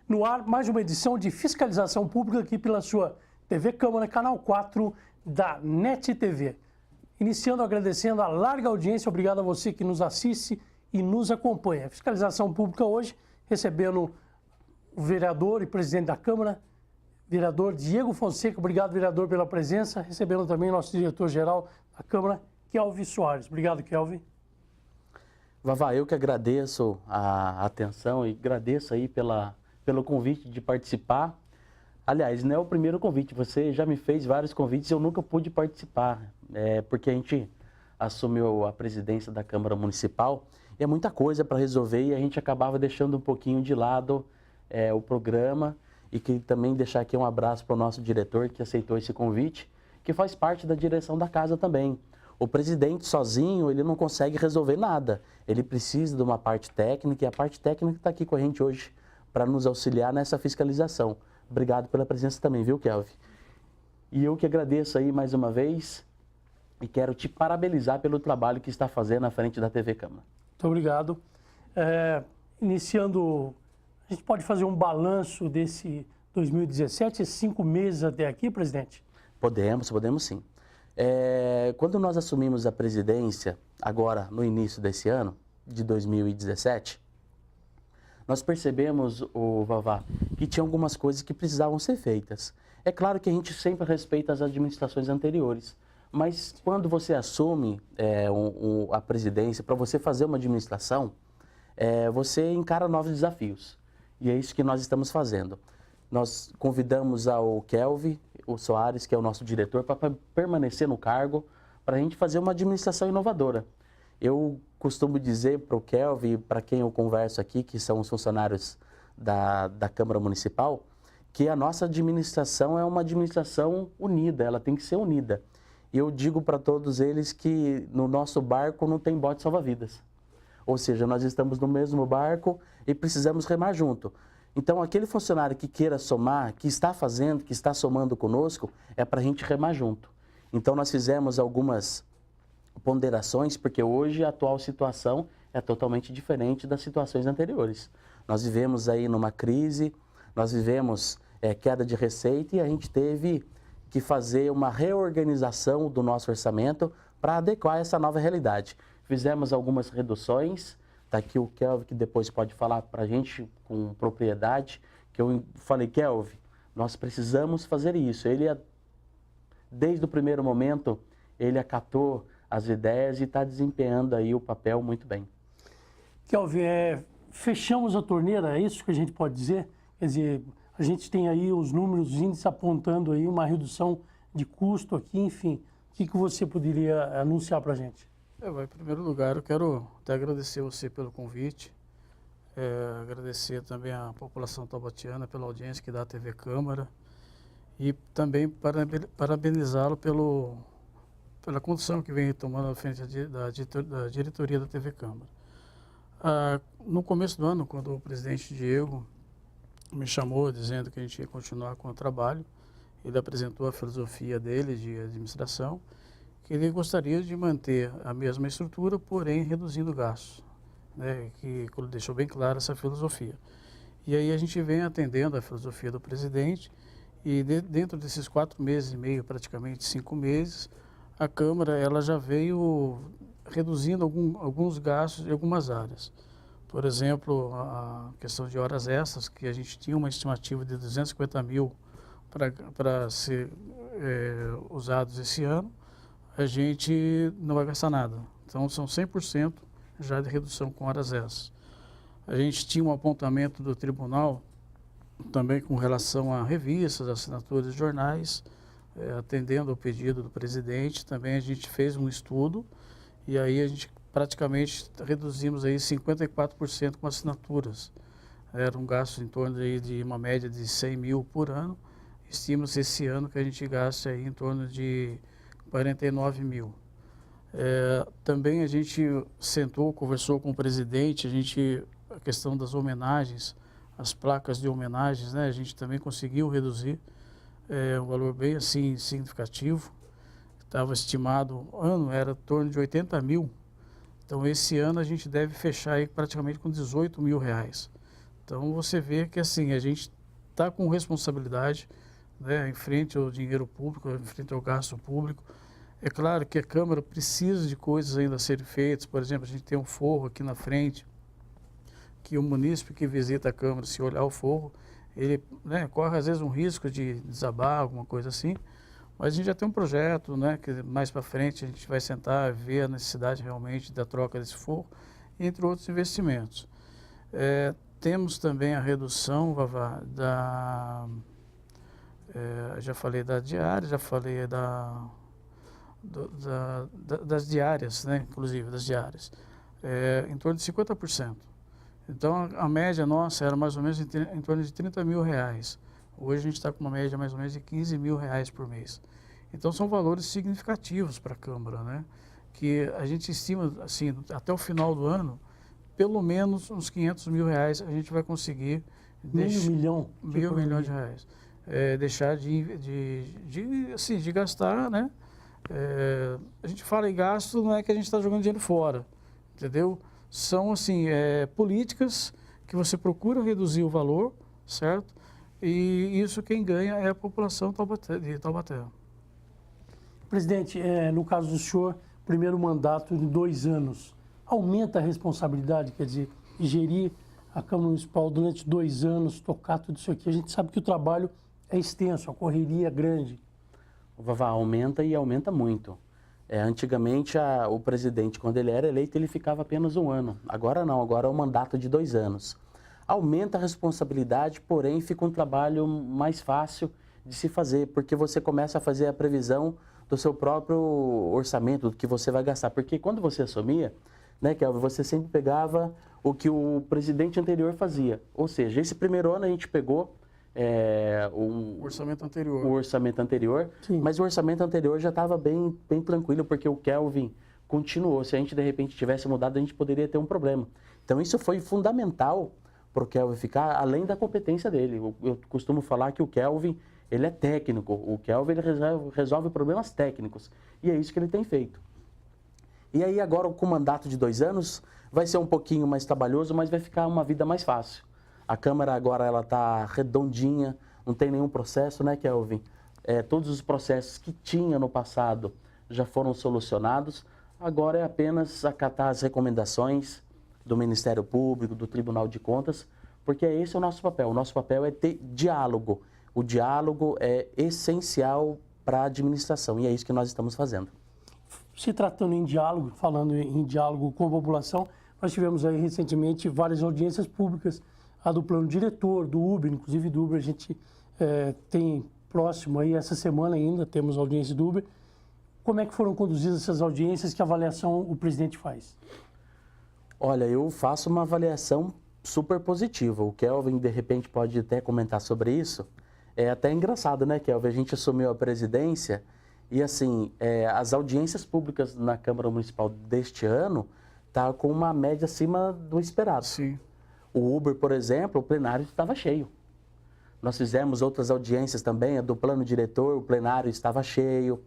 No ar, mais uma edição de fiscalização pública aqui pela sua TV Câmara, canal 4 da NET TV. Iniciando agradecendo a larga audiência, obrigado a você que nos assiste e nos acompanha. Fiscalização pública hoje, recebendo o vereador e presidente da Câmara, vereador Diego Fonseca. Obrigado, vereador, pela presença. Recebendo também nosso diretor-geral da Câmara, Kelvin Soares. Obrigado, Kelvin. Vavá, eu que agradeço a atenção e agradeço aí pelo convite de participar. Aliás, não é o primeiro convite, você já me fez vários convites e eu nunca pude participar, porque a gente assumiu a presidência da Câmara Municipal e é muita coisa para resolver e a gente acabava deixando um pouquinho de lado o programa e que também deixar aqui um abraço para o nosso diretor que aceitou esse convite, que faz parte da direção da casa também. O presidente sozinho, ele não consegue resolver nada. Ele precisa de uma parte técnica e a parte técnica está aqui com a gente hoje para nos auxiliar nessa fiscalização. Obrigado pela presença também, viu, Kelvin? E eu que agradeço aí mais uma vez e quero te parabenizar pelo trabalho que está fazendo à frente da TV Câmara. Muito obrigado. Iniciando, a gente pode fazer um balanço desse 2017, esses 5 meses até aqui, presidente? Podemos sim. Quando nós assumimos a presidência, agora no início desse ano, de 2017, nós percebemos, Vavá, que tinha algumas coisas que precisavam ser feitas. É claro que a gente sempre respeita as administrações anteriores, mas quando você assume a presidência, para você fazer uma administração, você encara novos desafios. E é isso que nós estamos fazendo. Nós convidamos ao Kelvin, o Soares, que é o nosso diretor, para permanecer no cargo, para a gente fazer uma administração inovadora. Eu costumo dizer para o Kelvin, para quem eu converso aqui, que são os funcionários da Câmara Municipal, que a nossa administração é uma administração unida, ela tem que ser unida. E eu digo para todos eles que no nosso barco não tem bote salva-vidas. Ou seja, nós estamos no mesmo barco e precisamos remar junto. Então, aquele funcionário que queira somar, que está fazendo, que está somando conosco, é para a gente remar junto. Então, nós fizemos algumas ponderações, porque hoje a atual situação é totalmente diferente das situações anteriores. Nós vivemos aí numa crise, nós vivemos queda de receita e a gente teve que fazer uma reorganização do nosso orçamento para adequar essa nova realidade. Fizemos algumas reduções. Está aqui o Kelvin, que depois pode falar para a gente com propriedade, que eu falei, Kelvin, nós precisamos fazer isso. Ele, desde o primeiro momento, ele acatou as ideias e está desempenhando aí o papel muito bem. Kelvin, fechamos a torneira, é isso que a gente pode dizer? Quer dizer, a gente tem aí os números, os índices apontando aí uma redução de custo aqui, enfim. O que você poderia anunciar para a gente? Em primeiro lugar, eu quero até agradecer você pelo convite, agradecer também à população taubatiana pela audiência que dá à TV Câmara e também parabenizá-lo pela condução que vem tomando à frente da diretoria da TV Câmara. No começo do ano, quando o presidente Diego me chamou dizendo que a gente ia continuar com o trabalho, ele apresentou a filosofia dele de administração, que ele gostaria de manter a mesma estrutura, porém reduzindo gastos, né, que deixou bem clara essa filosofia. E aí a gente vem atendendo a filosofia do presidente e dentro desses 4 meses e meio, praticamente 5 meses, a Câmara ela já veio reduzindo alguns gastos em algumas áreas. Por exemplo, a questão de horas extras, que a gente tinha uma estimativa de 250 mil para ser usados esse ano, a gente não vai gastar nada. Então, são 100% já de redução com horas extras. A gente tinha um apontamento do tribunal também com relação a revistas, assinaturas de jornais, atendendo ao pedido do presidente. Também a gente fez um estudo e aí a gente praticamente reduzimos aí 54% com assinaturas. Era um gasto em torno aí de uma média de 100 mil por ano. Estima-se esse ano que a gente gasta aí em torno de 49 mil. Também a gente sentou, conversou com o presidente, a questão das homenagens, as placas de homenagens, né, a gente também conseguiu reduzir um valor bem assim significativo. Estava estimado, ano era em torno de 80 mil. Então esse ano a gente deve fechar aí praticamente com 18 mil reais. Então você vê que assim, a gente está com responsabilidade, né, em frente ao dinheiro público, em frente ao gasto público. É claro que a Câmara precisa de coisas ainda a serem feitas. Por exemplo, a gente tem um forro aqui na frente, que o munícipe que visita a Câmara, se olhar o forro, ele, né, corre às vezes um risco de desabar, alguma coisa assim. Mas a gente já tem um projeto, né, que mais para frente a gente vai sentar, ver a necessidade realmente da troca desse forro, entre outros investimentos. Temos também a redução, Vavá, já falei da diária, já falei das diárias, né, inclusive das diárias, em torno de 50%. Então a média nossa era mais ou menos em torno de R$30 mil. Hoje a gente está com uma média mais ou menos de R$15 mil por mês. Então são valores significativos para a Câmara, né? Que a gente estima, assim, até o final do ano, pelo menos uns R$500 mil a gente vai conseguir Meio milhão de reais. Deixar de gastar, né? A gente fala em gasto, não é que a gente está jogando dinheiro fora, entendeu? São, assim, políticas que você procura reduzir o valor, certo? E isso quem ganha é a população de Taubaté. Presidente, no caso do senhor, primeiro mandato de 2 anos, aumenta a responsabilidade, quer dizer, gerir a Câmara Municipal durante 2 anos, tocar tudo isso aqui. A gente sabe que o trabalho é extenso, a correria é grande. O Vavá aumenta e aumenta muito. Antigamente, o presidente, quando ele era eleito, ele ficava apenas 1 ano. Agora não, agora é um mandato de 2 anos. Aumenta a responsabilidade, porém fica um trabalho mais fácil de se fazer, porque você começa a fazer a previsão do seu próprio orçamento, do que você vai gastar. Porque quando você assumia, né, Kelvin, você sempre pegava o que o presidente anterior fazia. Ou seja, esse primeiro ano a gente pegou o orçamento anterior. O orçamento anterior, Sim. Mas o orçamento anterior já estava bem tranquilo, porque o Kelvin continuou. Se a gente, de repente, tivesse mudado, a gente poderia ter um problema. Então, isso foi fundamental para o Kelvin ficar além da competência dele. Eu costumo falar que o Kelvin, ele é técnico. O Kelvin, ele resolve problemas técnicos. E é isso que ele tem feito. E aí, agora, com o mandato de 2 anos, vai ser um pouquinho mais trabalhoso, mas vai ficar uma vida mais fácil. A Câmara agora ela está redondinha, não tem nenhum processo, né, Kelvin? Todos os processos que tinha no passado já foram solucionados. Agora é apenas acatar as recomendações do Ministério Público, do Tribunal de Contas, porque esse é o nosso papel. O nosso papel é ter diálogo. O diálogo é essencial para a administração e é isso que nós estamos fazendo. Se tratando em diálogo, falando em diálogo com a população, nós tivemos aí recentemente várias audiências públicas, a do plano diretor, do Uber, inclusive do Uber a gente tem próximo aí, essa semana ainda temos audiência do Uber. Como é que foram conduzidas essas audiências, que avaliação o presidente faz? Olha, eu faço uma avaliação super positiva. O Kelvin, de repente, pode até comentar sobre isso. É até engraçado, né, Kelvin? A gente assumiu a presidência e, assim, as audiências públicas na Câmara Municipal deste ano tá com uma média acima do esperado. Sim. O Uber, por exemplo, o plenário estava cheio. Nós fizemos outras audiências também, a do plano diretor, o plenário estava cheio.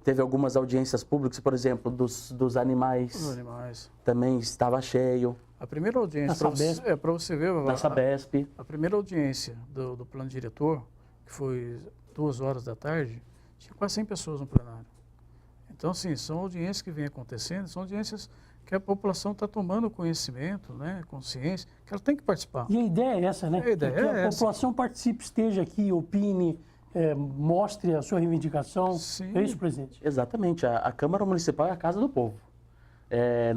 Teve algumas audiências públicas, por exemplo, dos animais. Os animais. Também estava cheio. A primeira audiência, para você ver, Da Sabesp. A primeira audiência do plano diretor, que foi 2 horas da tarde, tinha quase 100 pessoas no plenário. Então, assim, são audiências que vêm acontecendo, são audiências que a população está tomando conhecimento, né, consciência, que ela tem que participar. E a ideia é essa, né? A ideia que a é essa. população participe, esteja aqui, opine, mostre a sua reivindicação. Sim. É isso, presidente? Exatamente. A Câmara Municipal é a casa do povo.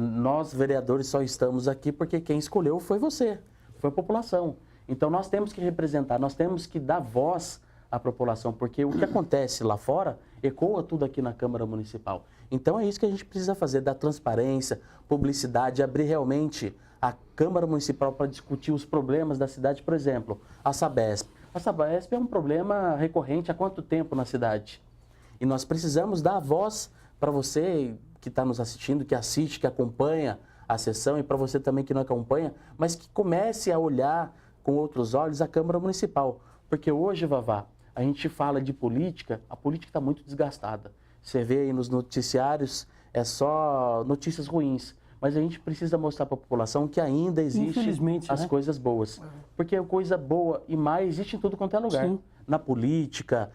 Nós, vereadores, só estamos aqui porque quem escolheu foi você, foi a população. Então, nós temos que representar, nós temos que dar voz à população, porque o que acontece lá fora ecoa tudo aqui na Câmara Municipal. Então, é isso que a gente precisa fazer, dar transparência, publicidade, abrir realmente a Câmara Municipal para discutir os problemas da cidade. Por exemplo, a Sabesp. A Sabesp é um problema recorrente há quanto tempo na cidade? E nós precisamos dar voz para você que está nos assistindo, que assiste, que acompanha a sessão, e para você também que não acompanha, mas que comece a olhar com outros olhos a Câmara Municipal. Porque hoje, Vavá, a gente fala de política, a política está muito desgastada. Você vê aí nos noticiários, é só notícias ruins. mas a gente precisa mostrar para a população que ainda existe Infelizmente, as né? coisas boas. Porque coisa boa e mais existe em tudo quanto é lugar. Sim. Na política,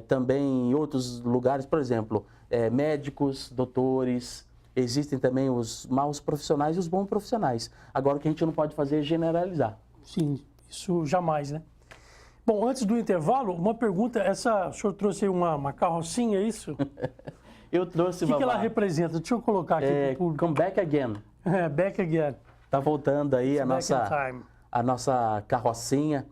também em outros lugares, por exemplo, médicos, doutores, existem também os maus profissionais e os bons profissionais. Agora, o que a gente não pode fazer é generalizar. Sim, isso jamais, né? Bom, antes do intervalo, uma pergunta. O senhor trouxe aí uma carrocinha, é isso? Eu trouxe, O que ela Vavá, representa? Deixa eu colocar aqui para o público. Come Back Again. Back again. Tá voltando aí a Back in nossa, time. a nossa carrocinha,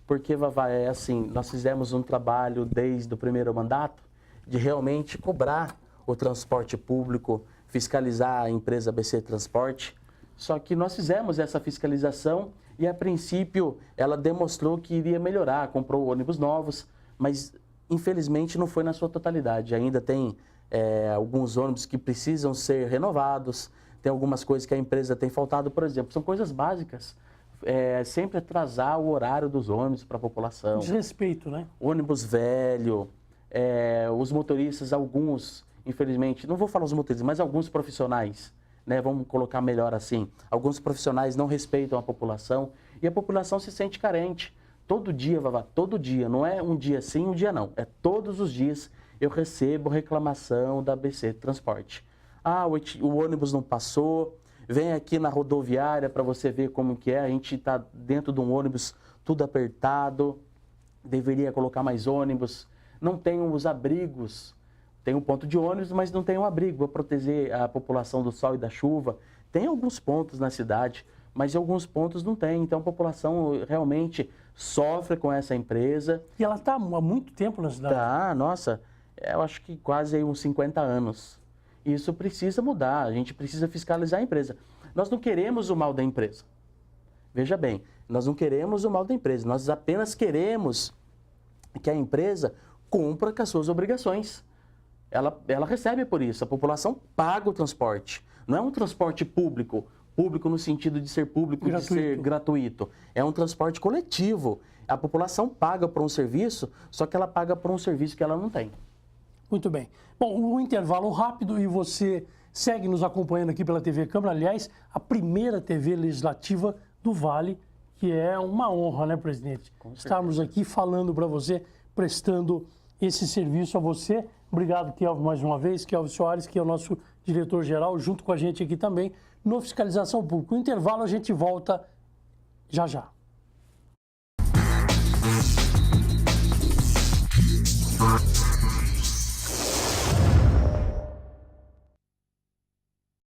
porque, Vavá, é assim, nós fizemos um trabalho desde o primeiro mandato de realmente cobrar o transporte público, fiscalizar a empresa ABC Transporte, só que nós fizemos essa fiscalização e, a princípio, ela demonstrou que iria melhorar, comprou ônibus novos, mas, infelizmente, não foi na sua totalidade. Ainda tem alguns ônibus que precisam ser renovados, tem algumas coisas que a empresa tem faltado, por exemplo, são coisas básicas, sempre atrasar o horário dos ônibus para a população. Desrespeito, né? Ônibus velho, os motoristas, alguns, infelizmente, não vou falar os motoristas, mas alguns profissionais, né, vamos colocar melhor assim, alguns profissionais não respeitam a população e a população se sente carente. Todo dia, Vavá, todo dia, não é um dia sim, um dia não, é todos os dias eu recebo reclamação da ABC Transporte. O ônibus não passou, vem aqui na rodoviária para você ver como que é, a gente está dentro de um ônibus tudo apertado, deveria colocar mais ônibus, não tem os abrigos, tem um ponto de ônibus, mas não tem um abrigo para proteger a população do sol e da chuva. Tem alguns pontos na cidade, mas em alguns pontos não tem, então a população realmente sofre com essa empresa. E ela está há muito tempo na cidade. Tá, nossa, eu acho que quase aí uns 50 anos. Isso precisa mudar, a gente precisa fiscalizar a empresa. Nós não queremos o mal da empresa. Veja bem, nós não queremos o mal da empresa, nós apenas queremos que a empresa cumpra com as suas obrigações. Ela recebe por isso, a população paga o transporte. Não é um transporte público, público no sentido de ser público, Gratuito. de ser gratuito. É um transporte coletivo. A população paga por um serviço, só que ela paga por um serviço que ela não tem. Muito bem. Bom, um intervalo rápido e você segue nos acompanhando aqui pela TV Câmara. Aliás, a primeira TV legislativa do Vale, que é uma honra, né, presidente? Estarmos aqui falando para você, prestando esse serviço a você. Obrigado, Kelvin, mais uma vez. Kelvin Soares, que é o nosso diretor-geral, junto com a gente aqui também, no Fiscalização Pública. No intervalo, a gente volta já já.